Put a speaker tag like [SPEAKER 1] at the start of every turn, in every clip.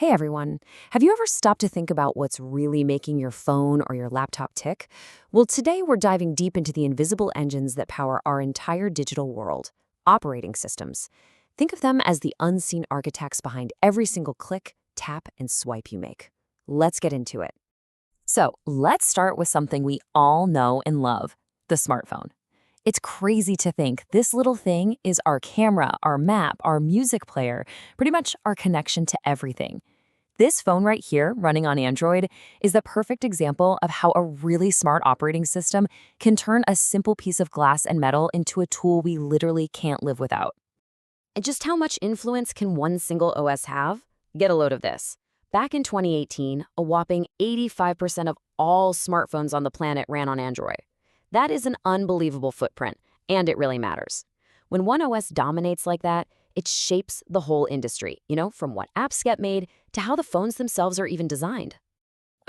[SPEAKER 1] Hey everyone, have you ever stopped to think about what's really making your phone or your laptop tick? Well, today we're diving deep into the invisible engines that power our entire digital world, operating systems. Think of them as the unseen architects behind every single click, tap, and swipe you make. Let's get into it. So, let's start with something we all know and love, the smartphone. It's crazy to think this little thing is our camera, our map, our music player, pretty much our connection to everything. This phone right here, running on Android, is the perfect example of how a really smart operating system can turn a simple piece of glass and metal into a tool we literally can't live without. And just how much influence can one single OS have? Get a load of this. Back in 2018, a whopping 85% of all smartphones on the planet ran on Android. That is an unbelievable footprint, and it really matters. When one OS dominates like that, it shapes the whole industry, from what apps get made to how the phones themselves are even designed.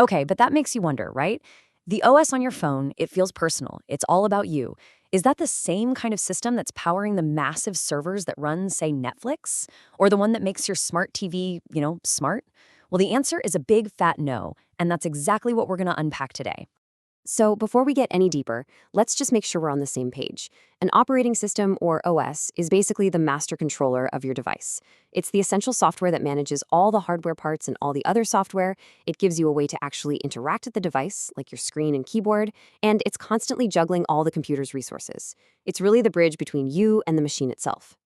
[SPEAKER 1] Okay, but that makes you wonder, right? The OS on your phone, it feels personal. It's all about you. Is that the same kind of system that's powering the massive servers that run, say, Netflix? Or the one that makes your smart TV, smart? Well, the answer is a big fat no, and that's exactly what we're going to unpack today. So before we get any deeper, let's just make sure we're on the same page. An operating system, or OS, is basically the master controller of your device. It's the essential software that manages all the hardware parts and all the other software. It gives you a way to actually interact with the device, like your screen and keyboard, and it's constantly juggling all the computer's resources. It's really the bridge between you and the machine itself.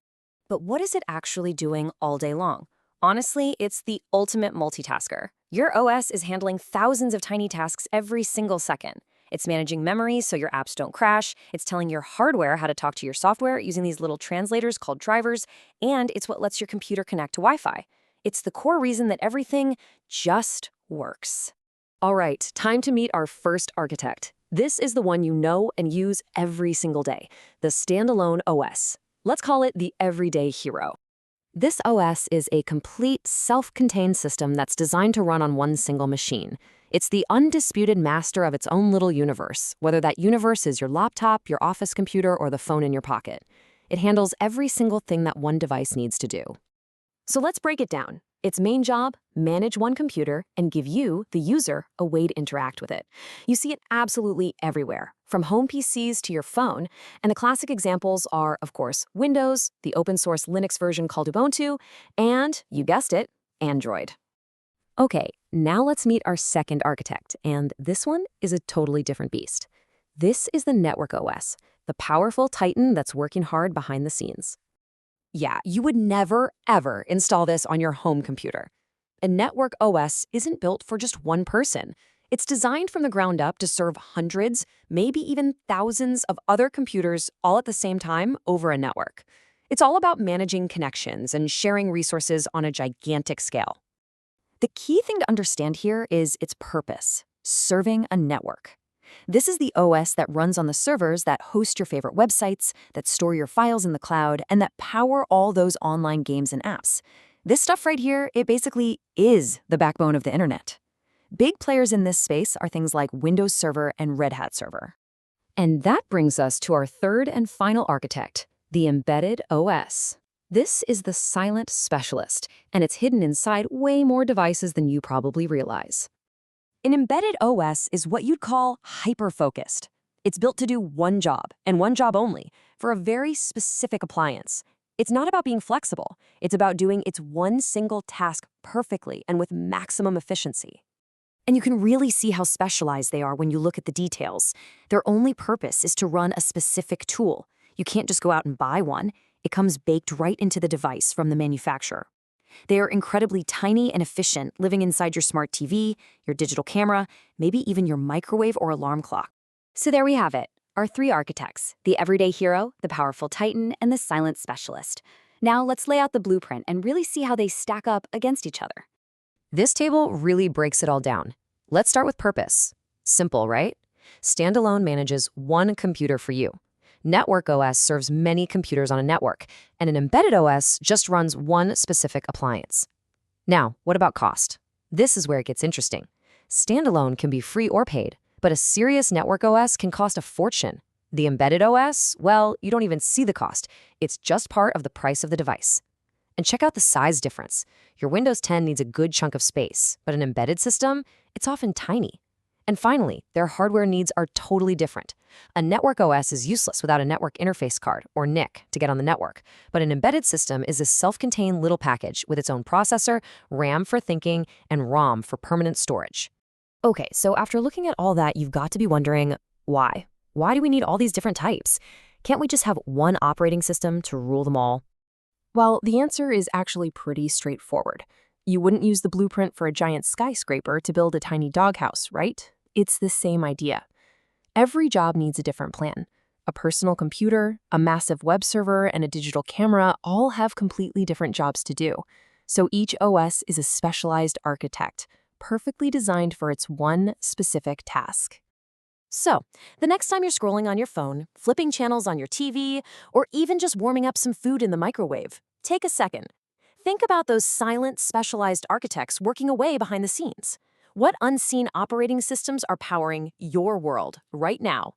[SPEAKER 1] But what is it actually doing all day long? Honestly, it's the ultimate multitasker. Your OS is handling thousands of tiny tasks every single second. It's managing memory so your apps don't crash, it's telling your hardware how to talk to your software using these little translators called drivers, and it's what lets your computer connect to Wi-Fi. It's the core reason that everything just works. All right, time to meet our first architect. This is the one you know and use every single day, the standalone OS. Let's call it the everyday hero. This OS is a complete, self-contained system that's designed to run on one single machine. It's the undisputed master of its own little universe, whether that universe is your laptop, your office computer, or the phone in your pocket. It handles every single thing that one device needs to do. So let's break it down. Its main job, manage one computer and give you, the user, a way to interact with it. You see it absolutely everywhere, from home PCs to your phone, and the classic examples are, of course, Windows, the open-source Linux version called Ubuntu, and, you guessed it, Android. Okay, now let's meet our second architect, and this one is a totally different beast. This is the Network OS, the powerful titan that's working hard behind the scenes. Yeah, you would never, ever install this on your home computer. A network OS isn't built for just one person. It's designed from the ground up to serve hundreds, maybe even thousands of other computers all at the same time over a network. It's all about managing connections and sharing resources on a gigantic scale. The key thing to understand here is its purpose, serving a network. This is the OS that runs on the servers that host your favorite websites, that store your files in the cloud, and that power all those online games and apps. This stuff right here, it basically is the backbone of the internet. Big players in this space are things like Windows Server and Red Hat Server. And that brings us to our third and final architect, the embedded OS. This is the silent specialist, and it's hidden inside way more devices than you probably realize. An embedded OS is what you'd call hyper-focused. It's built to do one job, and one job only, for a very specific appliance. It's not about being flexible. It's about doing its one single task perfectly and with maximum efficiency. And you can really see how specialized they are when you look at the details. Their only purpose is to run a specific tool. You can't just go out and buy one. It comes baked right into the device from the manufacturer. They are incredibly tiny and efficient, living inside your smart TV, your digital camera, maybe even your microwave or alarm clock. So there we have it, our three architects, the everyday hero, the powerful titan, and the silent specialist. Now let's lay out the blueprint and really see how they stack up against each other. This table really breaks it all down. Let's start with purpose. Simple, right? Standalone manages one computer for you. Network OS serves many computers on a network, and an embedded OS just runs one specific appliance. Now, what about cost? This is where it gets interesting. Standalone can be free or paid, but a serious network OS can cost a fortune. The embedded OS, well, you don't even see the cost. It's just part of the price of the device. And check out the size difference. Your Windows 10 needs a good chunk of space, but an embedded system, it's often tiny. And finally, their hardware needs are totally different. A network OS is useless without a network interface card, or NIC, to get on the network. But an embedded system is a self-contained little package with its own processor, RAM for thinking, and ROM for permanent storage. Okay, so after looking at all that, you've got to be wondering, why? Why do we need all these different types? Can't we just have one operating system to rule them all?
[SPEAKER 2] Well, the answer is actually pretty straightforward. You wouldn't use the blueprint for a giant skyscraper to build a tiny doghouse, right? It's the same idea. Every job needs a different plan. A personal computer, a massive web server, and a digital camera all have completely different jobs to do. So each OS is a specialized architect, perfectly designed for its one specific task.
[SPEAKER 1] So, the next time you're scrolling on your phone, flipping channels on your TV, or even just warming up some food in the microwave, take a second. Think about those silent, specialized architects working away behind the scenes. What unseen operating systems are powering your world right now?